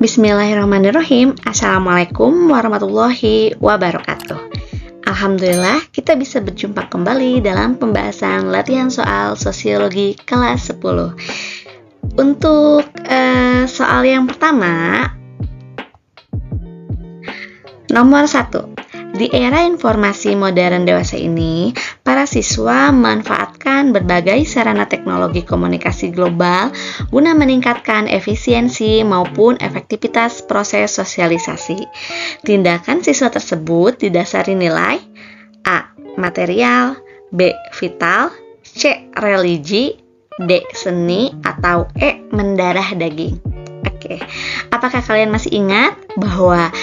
Bismillahirrahmanirrahim. Assalamualaikum warahmatullahi wabarakatuh. Alhamdulillah kita bisa berjumpa kembali dalam pembahasan latihan soal sosiologi kelas 10. Untuk soal yang pertama, nomor 1. Di era informasi modern dewasa ini, para siswa memanfaatkan berbagai sarana teknologi komunikasi global guna meningkatkan efisiensi maupun efektivitas proses sosialisasi. Tindakan siswa tersebut didasari nilai A. Material, B. Vital, C. Religi, D. Seni, atau E. Mendarah daging. Oke, apakah kalian masih ingat bahwa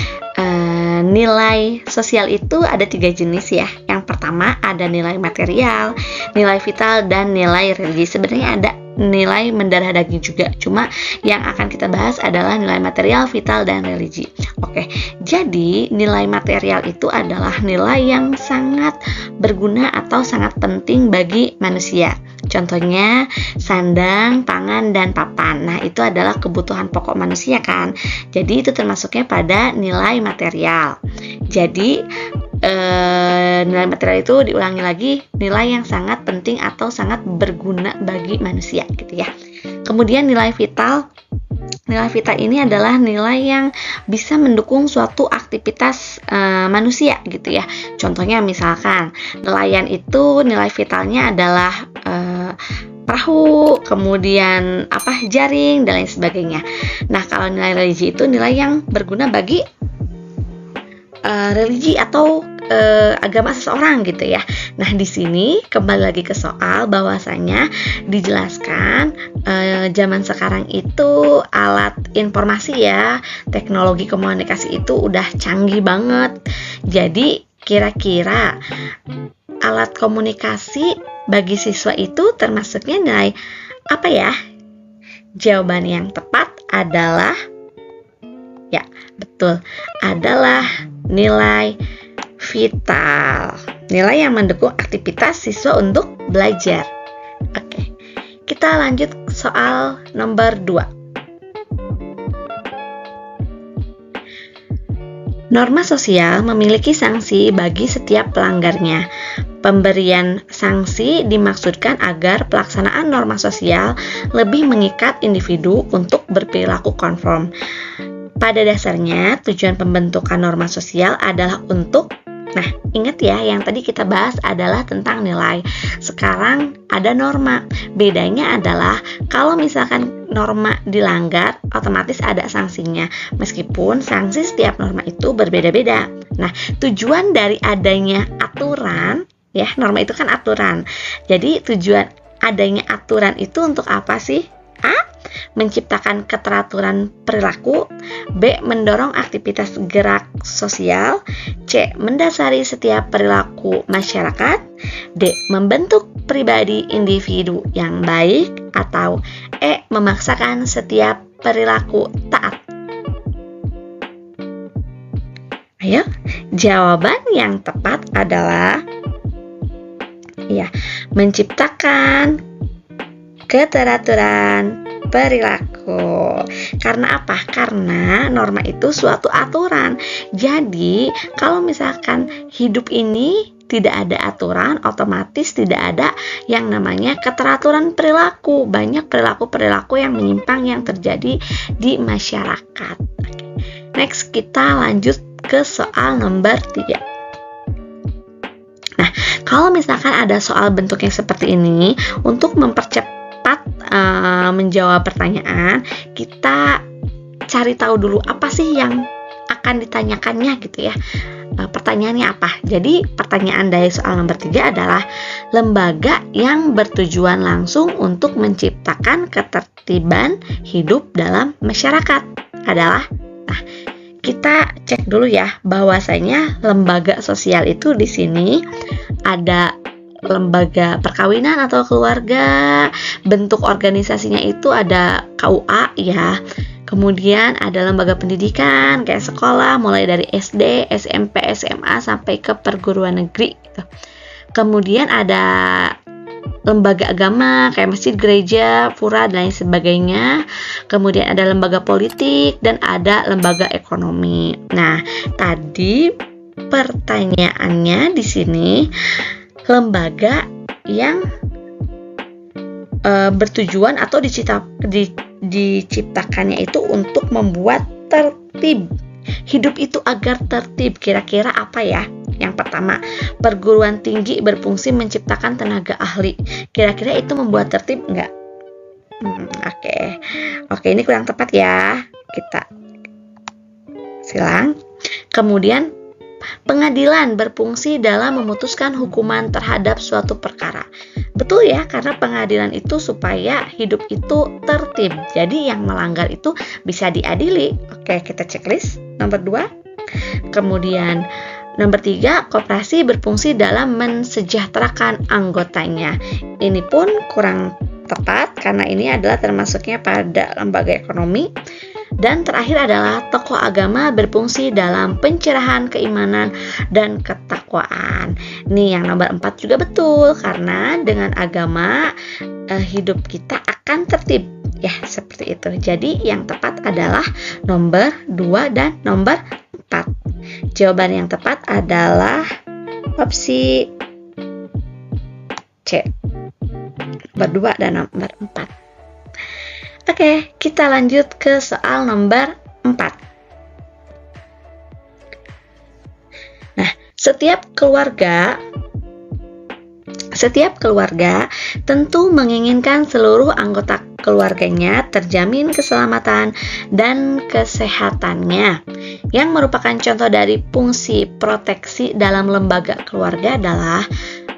nilai sosial itu ada 3 jenis ya? Yang pertama ada nilai material, nilai vital, dan nilai religi. Sebenarnya ada nilai mendarah daging juga, cuma yang akan kita bahas adalah nilai material, vital, dan religi. Oke, jadi nilai material itu adalah nilai yang sangat berguna atau sangat penting bagi manusia. Contohnya sandang, pangan, dan papan. Nah, itu adalah kebutuhan pokok manusia kan. Jadi itu termasuknya pada nilai material. Jadi nilai material itu diulangi lagi, nilai yang sangat penting atau sangat berguna bagi manusia gitu ya. Kemudian nilai vital. Nilai vital ini adalah nilai yang bisa mendukung suatu aktivitas manusia gitu ya. Contohnya misalkan nelayan itu nilai vitalnya adalah perahu, kemudian jaring, dan lain sebagainya. Nah, kalau nilai religi itu nilai yang berguna bagi religi atau agama seseorang gitu ya. Nah, di sini kembali lagi ke soal, bahwasanya dijelaskan zaman sekarang itu alat informasi ya, teknologi komunikasi itu udah canggih banget. Jadi kira-kira alat komunikasi bagi siswa itu termasuknya nilai apa ya? Jawaban yang tepat adalah ya, betul, adalah nilai vital. Nilai yang mendukung aktivitas siswa untuk belajar. Oke, kita lanjut soal nomor 2. Norma sosial memiliki sanksi bagi setiap pelanggarnya. Pemberian sanksi dimaksudkan agar pelaksanaan norma sosial lebih mengikat individu untuk berperilaku konform. Pada dasarnya, tujuan pembentukan norma sosial adalah untuk, nah, ingat ya, yang tadi kita bahas adalah tentang nilai. Sekarang ada norma. Bedanya adalah kalau misalkan norma dilanggar, otomatis ada sanksinya. Meskipun sanksi setiap norma itu berbeda-beda. Nah, tujuan dari adanya aturan, ya, norma itu kan aturan. Jadi tujuan adanya aturan itu untuk apa sih? A. Menciptakan keteraturan perilaku. B. Mendorong aktivitas gerak sosial. C. Mendasari setiap perilaku masyarakat. D. Membentuk pribadi individu yang baik. Atau E. Memaksakan setiap perilaku taat. Ayo, jawaban yang tepat adalah ya, menciptakan keteraturan perilaku. Karena apa? Karena norma itu suatu aturan. Jadi, kalau misalkan hidup ini tidak ada aturan, otomatis tidak ada yang namanya keteraturan perilaku. Banyak perilaku-perilaku yang menyimpang yang terjadi di masyarakat. Next, kita lanjut ke soal nomor 3. Nah, kalau misalkan ada soal bentuknya seperti ini, untuk mempercepat menjawab pertanyaan, kita cari tahu dulu apa sih yang akan ditanyakannya gitu ya. Pertanyaannya apa? Jadi pertanyaan dari soal nomor 3 adalah lembaga yang bertujuan langsung untuk menciptakan ketertiban hidup dalam masyarakat adalah, nah, kita cek dulu ya, bahwasanya lembaga sosial itu di sini ada lembaga perkawinan atau keluarga. Bentuk organisasinya itu ada KUA ya. Kemudian ada lembaga pendidikan kayak sekolah mulai dari SD, SMP, SMA sampai ke perguruan negeri gitu. Kemudian ada lembaga agama kayak masjid, gereja, pura, dan lain sebagainya. Kemudian ada lembaga politik dan ada lembaga ekonomi. Nah, tadi pertanyaannya di sini lembaga yang bertujuan atau diciptakannya itu untuk membuat tertib. Hidup itu agar tertib. Kira-kira apa ya? Yang pertama, perguruan tinggi berfungsi menciptakan tenaga ahli. Kira-kira itu membuat tertib enggak? Oke, ini kurang tepat ya. Kita silang. Kemudian, pengadilan berfungsi dalam memutuskan hukuman terhadap suatu perkara. Betul ya, karena pengadilan itu supaya hidup itu tertib. Jadi yang melanggar itu bisa diadili. Oke, kita checklist. Nomor 2. Kemudian nomor 3, koperasi berfungsi dalam mensejahterakan anggotanya. Ini pun kurang tepat karena ini adalah termasuknya pada lembaga ekonomi. Dan terakhir adalah tokoh agama berfungsi dalam pencerahan keimanan dan ketakwaan. Nih yang nomor 4 juga betul, karena dengan agama hidup kita akan tertib. Ya, seperti itu. Jadi yang tepat adalah nomor 2 dan nomor 4. Jawaban yang tepat adalah opsi C. Nomor 2 dan nomor 4. Oke, kita lanjut ke soal nomor 4. Nah, setiap keluarga tentu menginginkan seluruh anggota keluarganya terjamin keselamatan dan kesehatannya. Yang merupakan contoh dari fungsi proteksi dalam lembaga keluarga adalah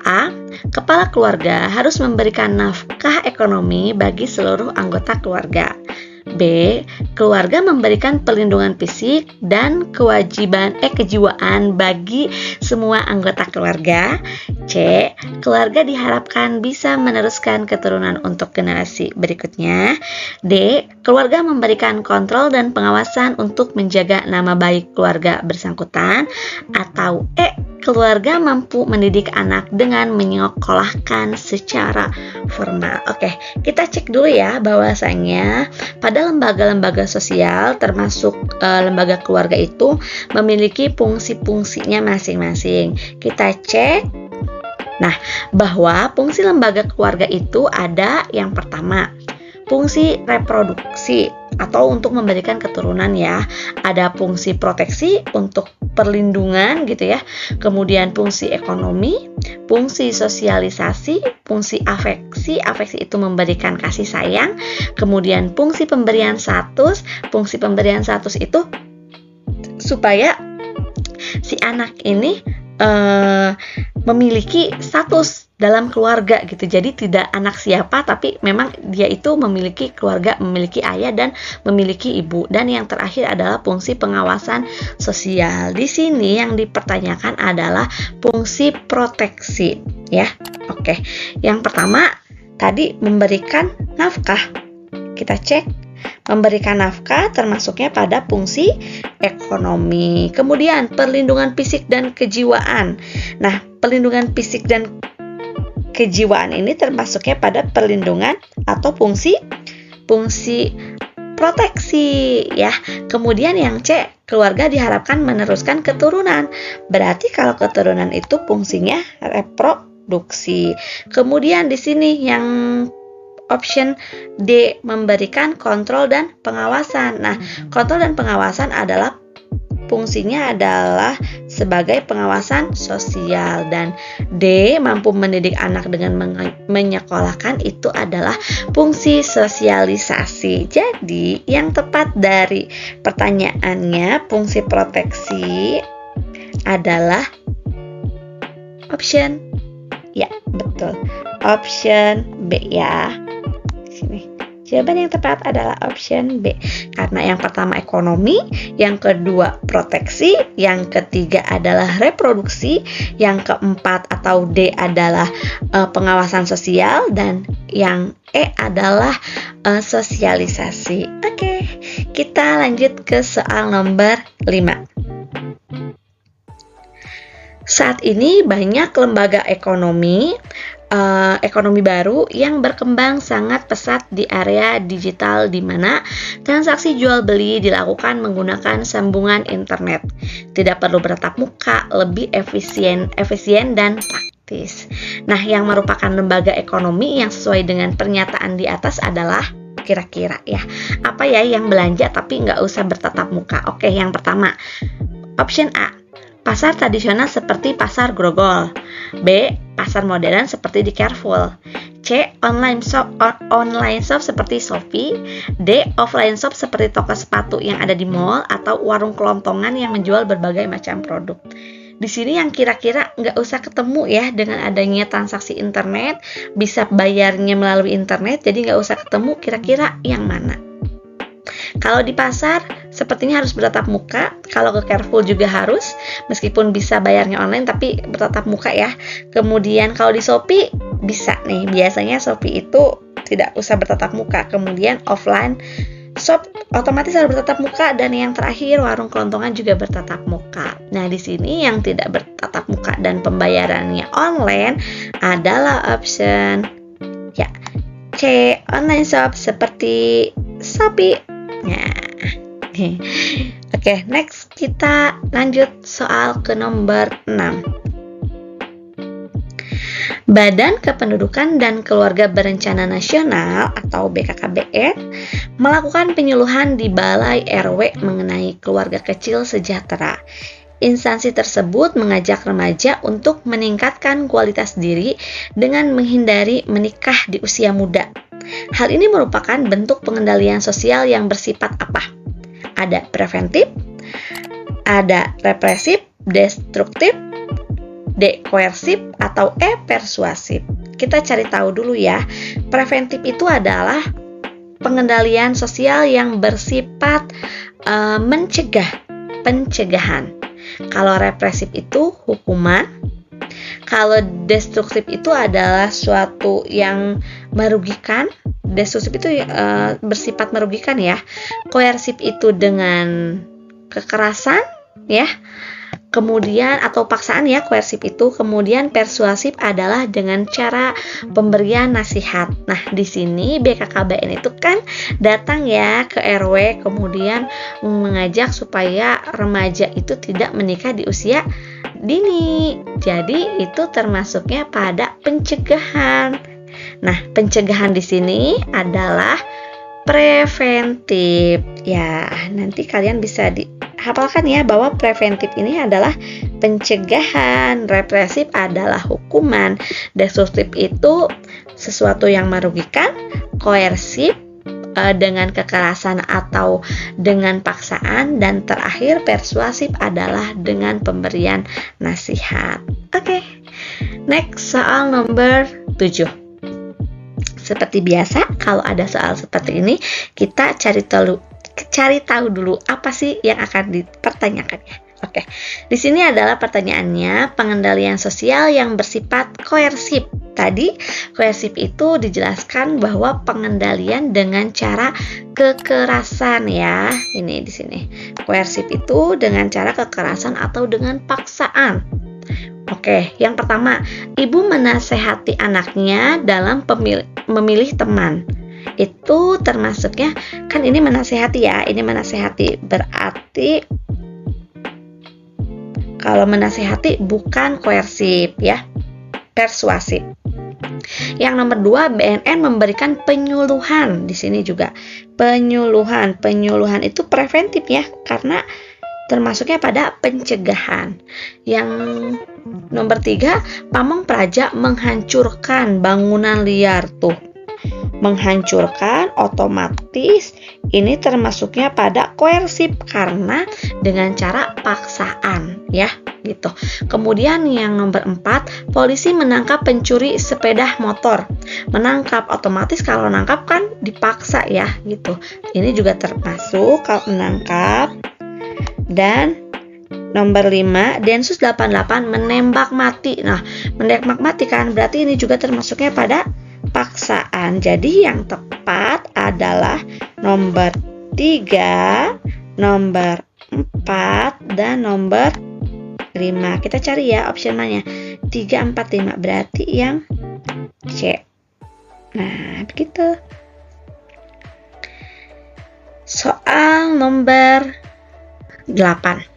A. Kepala keluarga harus memberikan nafkah ekonomi bagi seluruh anggota keluarga. B. Keluarga memberikan perlindungan fisik dan kejiwaan bagi semua anggota keluarga. C. Keluarga diharapkan bisa meneruskan keturunan untuk generasi berikutnya. D. Keluarga memberikan kontrol dan pengawasan untuk menjaga nama baik keluarga bersangkutan. Atau E. Keluarga mampu mendidik anak dengan menyekolahkan secara formal. Oke, kita cek dulu ya bahwasanya pada lembaga-lembaga sosial termasuk lembaga keluarga itu memiliki fungsi-fungsinya masing-masing. Kita cek. Nah, bahwa fungsi lembaga keluarga itu ada yang pertama, fungsi reproduksi atau untuk memberikan keturunan ya. Ada fungsi proteksi untuk perlindungan gitu ya. Kemudian fungsi ekonomi, fungsi sosialisasi, fungsi afeksi itu memberikan kasih sayang. Kemudian fungsi pemberian status itu supaya si anak ini memiliki status dalam keluarga gitu. Jadi tidak anak siapa, tapi memang dia itu memiliki keluarga, memiliki ayah dan memiliki ibu. Dan yang terakhir adalah fungsi pengawasan sosial. Di sini yang dipertanyakan adalah fungsi proteksi ya. Oke. Yang pertama tadi memberikan nafkah. Kita cek. Memberikan nafkah termasuknya pada fungsi ekonomi. Kemudian perlindungan fisik dan kejiwaan. Nah, perlindungan fisik dan kejiwaan ini termasuknya pada perlindungan atau fungsi proteksi ya. Kemudian yang C, keluarga diharapkan meneruskan keturunan. Berarti kalau keturunan itu fungsinya reproduksi. Kemudian di sini yang option D, memberikan kontrol dan pengawasan. Nah, kontrol dan pengawasan adalah fungsinya adalah sebagai pengawasan sosial. Dan D, mampu mendidik anak dengan menyekolahkan, itu adalah fungsi sosialisasi. Jadi yang tepat dari pertanyaannya fungsi proteksi adalah option ya, betul, option B ya. Sini. Jawaban yang tepat adalah option B. Karena yang pertama ekonomi, yang kedua proteksi, yang ketiga adalah reproduksi, yang keempat atau D adalah pengawasan sosial, dan yang E adalah sosialisasi. Oke, kita lanjut ke soal nomor 5. Saat ini banyak lembaga ekonomi ekonomi baru yang berkembang sangat pesat di area digital di mana transaksi jual beli dilakukan menggunakan sambungan internet. Tidak perlu bertatap muka, lebih efisien dan praktis. Nah, yang merupakan lembaga ekonomi yang sesuai dengan pernyataan di atas adalah kira-kira ya. Apa ya yang belanja tapi nggak usah bertatap muka? Oke, yang pertama, option A. Pasar tradisional seperti pasar Grogol. B. Pasar modern seperti di Carrefour. C. Online shop seperti Shopee. D. Offline shop seperti toko sepatu yang ada di mall atau warung kelontongan yang menjual berbagai macam produk. Di sini yang kira-kira nggak usah ketemu ya dengan adanya transaksi internet, bisa bayarnya melalui internet, jadi nggak usah ketemu, kira-kira yang mana? Kalau di pasar, sepertinya harus bertatap muka. Kalau ke Carrefour juga harus, meskipun bisa bayarnya online, tapi bertatap muka ya. Kemudian kalau di Shopee, bisa nih. Biasanya Shopee itu tidak usah bertatap muka. Kemudian offline shop otomatis harus bertatap muka. Dan yang terakhir, warung kelontongan juga bertatap muka. Nah, di sini yang tidak bertatap muka dan pembayarannya online adalah option ya C. Online shop seperti Shopee. Nah, oke, next kita lanjut soal ke nomor 6. Badan Kependudukan dan Keluarga Berencana Nasional atau BKKBN melakukan penyuluhan di Balai RW mengenai keluarga kecil sejahtera. Instansi tersebut mengajak remaja untuk meningkatkan kualitas diri dengan menghindari menikah di usia muda. Hal ini merupakan bentuk pengendalian sosial yang bersifat apa? Ada preventif, ada represif, destruktif, D. Koersif, atau E. Persuasif. Kita cari tahu dulu ya. Preventif itu adalah pengendalian sosial yang bersifat pencegahan. Kalau represif itu hukuman. Kalau destruktif itu adalah suatu yang merugikan. Destruktif itu bersifat merugikan ya. Koersif itu dengan kekerasan ya. Kemudian atau paksaan ya, koersif itu. Kemudian persuasif adalah dengan cara pemberian nasihat. Nah, di sini BKKBN itu kan datang ya ke RW, kemudian mengajak supaya remaja itu tidak menikah di usia dini. Jadi itu termasuknya pada pencegahan. Nah, pencegahan di sini adalah preventif. Ya, nanti kalian bisa hafalkan ya bahwa preventif ini adalah pencegahan, represif adalah hukuman, destruktif itu sesuatu yang merugikan, koersif dengan kekerasan atau dengan paksaan, dan terakhir persuasif adalah dengan pemberian nasihat. Oke. Next, soal nomor 7. Seperti biasa, kalau ada soal seperti ini, kita cari tahu dulu apa sih yang akan dipertanyakannya. Oke, di sini adalah pertanyaannya pengendalian sosial yang bersifat koersif. Tadi koersif itu dijelaskan bahwa pengendalian dengan cara kekerasan ya. Ini di sini. Koersif itu dengan cara kekerasan atau dengan paksaan. Oke, yang pertama, ibu menasehati anaknya dalam memilih teman. Itu termasuknya, kan ini menasehati ya, ini menasehati berarti kalau menasehati bukan koersif ya, persuasif. Yang nomor 2, BNN memberikan penyuluhan. Di sini juga penyuluhan itu preventif ya, karena termasuknya pada pencegahan. Yang nomor 3, pamong praja menghancurkan bangunan liar tuh. Menghancurkan otomatis ini termasuknya pada koersif karena dengan cara paksaan ya gitu. Kemudian yang nomor 4, polisi menangkap pencuri sepeda motor. Menangkap otomatis kalau nangkap kan dipaksa ya gitu. Ini juga termasuk kalau menangkap. Dan nomor 5, Densus 88 menembak mati. Nah, menembak mati kan berarti ini juga termasuknya pada paksaan. Jadi yang tepat adalah nomor 3, nomor 4, dan nomor 5. Kita cari ya option mana. 3, 4, 5. Berarti yang C. Nah, begitu. Soal nomor 8.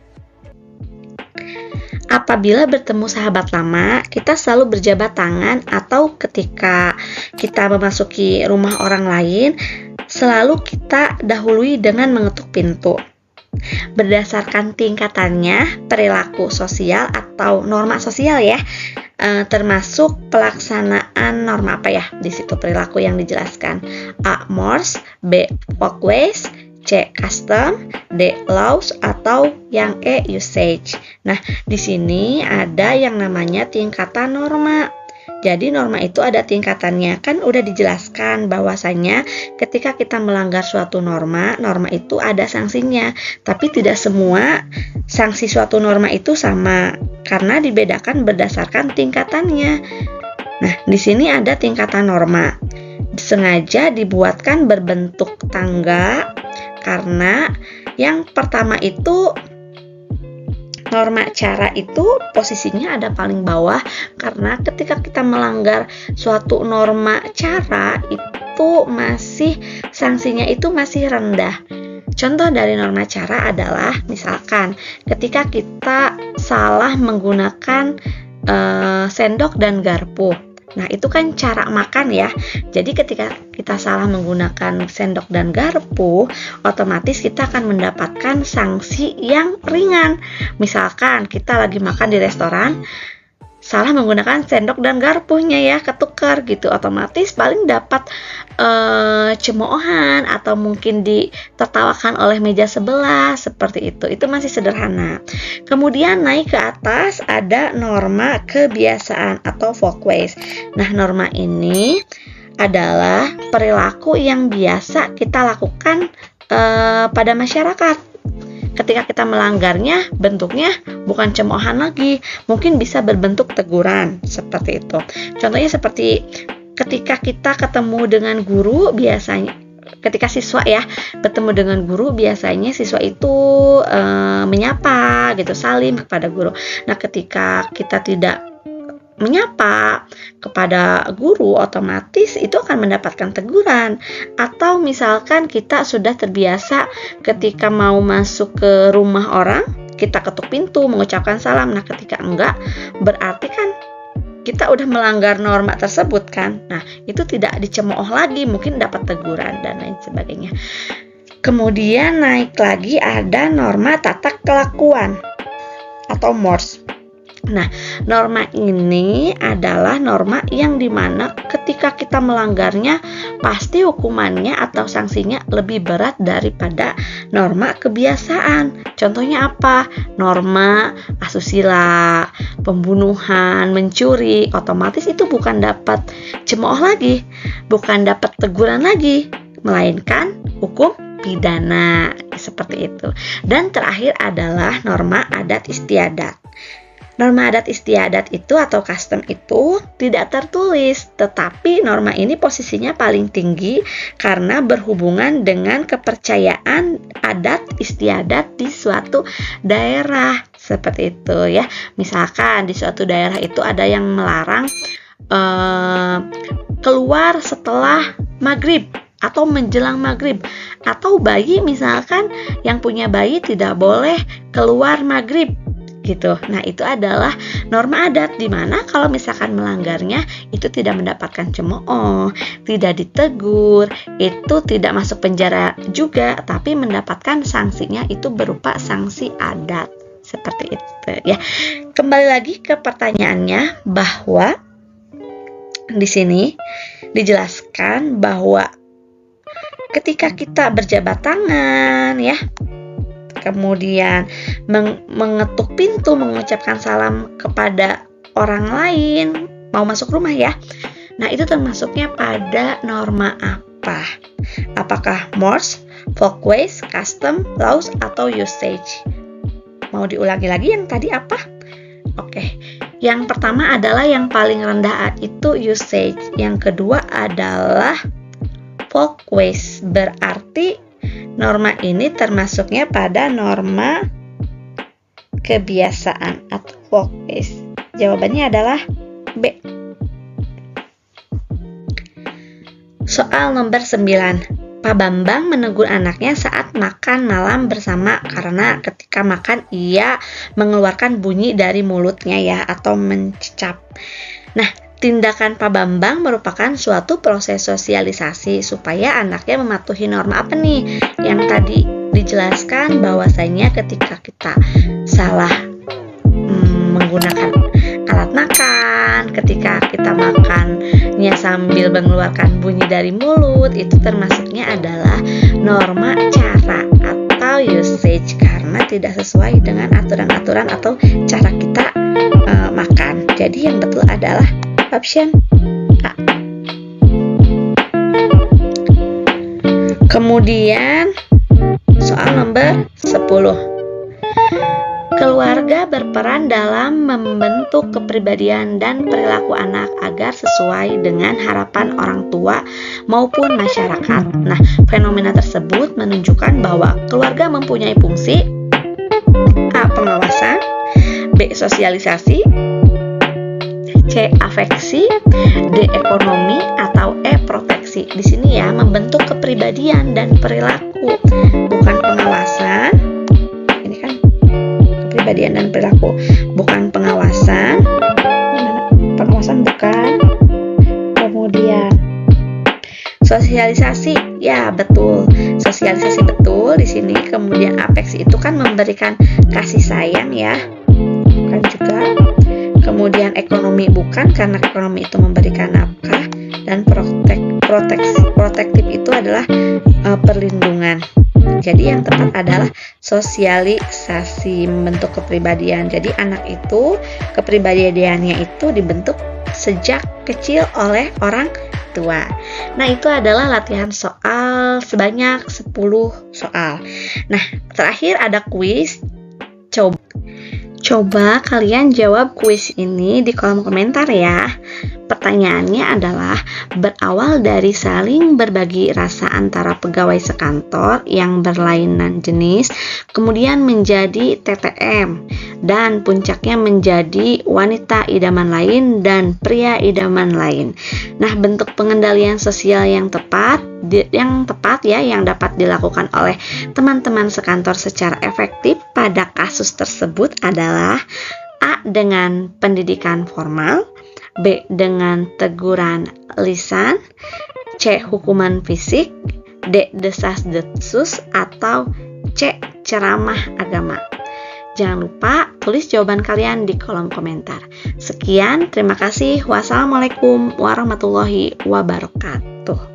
Apabila bertemu sahabat lama, kita selalu berjabat tangan, atau ketika kita memasuki rumah orang lain, selalu kita dahului dengan mengetuk pintu. Berdasarkan tingkatannya, perilaku sosial atau norma sosial ya, termasuk pelaksanaan norma apa ya? Di situ perilaku yang dijelaskan. A. Mores, B. Folkways, C. Custom, D. Laws, atau yang E. Usage. Nah, di sini ada yang namanya tingkatan norma. Jadi norma itu ada tingkatannya. Kan udah dijelaskan bahwasanya ketika kita melanggar suatu norma, norma itu ada sanksinya. Tapi tidak semua sanksi suatu norma itu sama, karena dibedakan berdasarkan tingkatannya. Nah, di sini ada tingkatan norma. Sengaja dibuatkan berbentuk tangga, karena yang pertama itu norma cara itu posisinya ada paling bawah, karena ketika kita melanggar suatu norma cara itu masih sanksinya itu masih rendah. Contoh dari norma cara adalah misalkan ketika kita salah menggunakan sendok dan garpu. Nah, itu kan cara makan ya. Jadi ketika kita salah menggunakan sendok dan garpu, otomatis kita akan mendapatkan sanksi yang ringan. Misalkan kita lagi makan di restoran, salah menggunakan sendok dan garpunya ya, ketukar gitu, otomatis paling dapat cemoohan atau mungkin ditertawakan oleh meja sebelah, seperti itu. Itu masih sederhana. Kemudian naik ke atas ada norma kebiasaan atau folkways. Nah, norma ini adalah perilaku yang biasa kita lakukan pada masyarakat. Ketika kita melanggarnya, bentuknya bukan cemoohan lagi, mungkin bisa berbentuk teguran, seperti itu. Contohnya seperti ketika kita ketemu dengan guru, biasanya ketika siswa ya bertemu dengan guru, biasanya siswa itu menyapa gitu, salim kepada guru. Nah, ketika kita tidak menyapa kepada guru, otomatis itu akan mendapatkan teguran. Atau misalkan kita sudah terbiasa ketika mau masuk ke rumah orang, kita ketuk pintu, mengucapkan salam. Nah, ketika enggak, berarti kan kita udah melanggar norma tersebut kan. Nah, itu tidak dicemooh lagi, mungkin dapat teguran dan lain sebagainya. Kemudian naik lagi ada norma tata kelakuan atau mores. Nah, norma ini adalah norma yang dimana ketika kita melanggarnya, pasti hukumannya atau sanksinya lebih berat daripada norma kebiasaan. Contohnya apa? Norma asusila, pembunuhan, mencuri, otomatis itu bukan dapat cemooh lagi, bukan dapat teguran lagi, melainkan hukum pidana, seperti itu. Dan terakhir adalah norma adat istiadat. Norma adat istiadat itu atau custom itu tidak tertulis, tetapi norma ini posisinya paling tinggi karena berhubungan dengan kepercayaan adat istiadat di suatu daerah, seperti itu ya. Misalkan di suatu daerah itu ada yang melarang keluar setelah maghrib atau menjelang maghrib, atau bayi misalkan yang punya bayi tidak boleh keluar maghrib gitu. Nah, itu adalah norma adat di mana kalau misalkan melanggarnya itu tidak mendapatkan cemooh, tidak ditegur, itu tidak masuk penjara juga, tapi mendapatkan sanksinya itu berupa sanksi adat. Seperti itu ya. Kembali lagi ke pertanyaannya, bahwa di sini dijelaskan bahwa ketika kita berjabat tangan ya, kemudian mengetuk pintu, mengucapkan salam kepada orang lain, mau masuk rumah ya. Nah, itu termasuknya pada norma apa? Apakah mores, folkways, custom, laws, atau usage? Mau diulangi lagi yang tadi apa? Oke. Yang pertama adalah yang paling rendah itu usage. Yang kedua adalah folkways. Berarti norma ini termasuknya pada norma kebiasaan atau folkways. Jawabannya adalah B. Soal nomor 9. Pak Bambang menegur anaknya saat makan malam bersama karena ketika makan ia mengeluarkan bunyi dari mulutnya ya, atau mencecap. Nah, tindakan Pak Bambang merupakan suatu proses sosialisasi supaya anaknya mematuhi norma apa nih? Yang tadi dijelaskan bahwasanya ketika kita salah menggunakan alat makan, ketika kita makannya sambil mengeluarkan bunyi dari mulut, itu termasuknya adalah norma cara atau usage karena tidak sesuai dengan aturan-aturan atau cara kita makan. Jadi yang betul adalah option A. Kemudian soal nomor 10. Keluarga berperan dalam membentuk kepribadian dan perilaku anak agar sesuai dengan harapan orang tua maupun masyarakat. Nah, fenomena tersebut menunjukkan bahwa keluarga mempunyai fungsi A. Pengawasan, B. Sosialisasi, C. Afeksi, D. Ekonomi, atau E. Proteksi. Di sini ya, membentuk kepribadian dan perilaku, bukan pengawasan. Ini kan kepribadian dan perilaku, bukan pengawasan. Pengawasan bukan. Kemudian sosialisasi, ya betul. Sosialisasi betul di sini. Kemudian afeksi itu kan memberikan kasih sayang ya, bukan juga. Kemudian ekonomi bukan, karena ekonomi itu memberikan nafkah, dan protektif itu adalah perlindungan. Jadi yang tepat adalah sosialisasi, membentuk kepribadian. Jadi anak itu kepribadiannya itu dibentuk sejak kecil oleh orang tua. Nah, itu adalah latihan soal sebanyak 10 soal. Nah, terakhir ada kuis. Coba kalian jawab kuis ini di kolom komentar ya. Pertanyaannya adalah, berawal dari saling berbagi rasa antara pegawai sekantor yang berlainan jenis, kemudian menjadi TTM, dan puncaknya menjadi wanita idaman lain dan pria idaman lain. Nah, bentuk pengendalian sosial yang tepat yang dapat dilakukan oleh teman-teman sekantor secara efektif pada kasus tersebut adalah A. Dengan pendidikan formal, B. Dengan teguran lisan, C. Hukuman fisik, D. Desas-desus, atau C. Ceramah agama. Jangan lupa tulis jawaban kalian di kolom komentar. Sekian, terima kasih. Wassalamualaikum warahmatullahi wabarakatuh.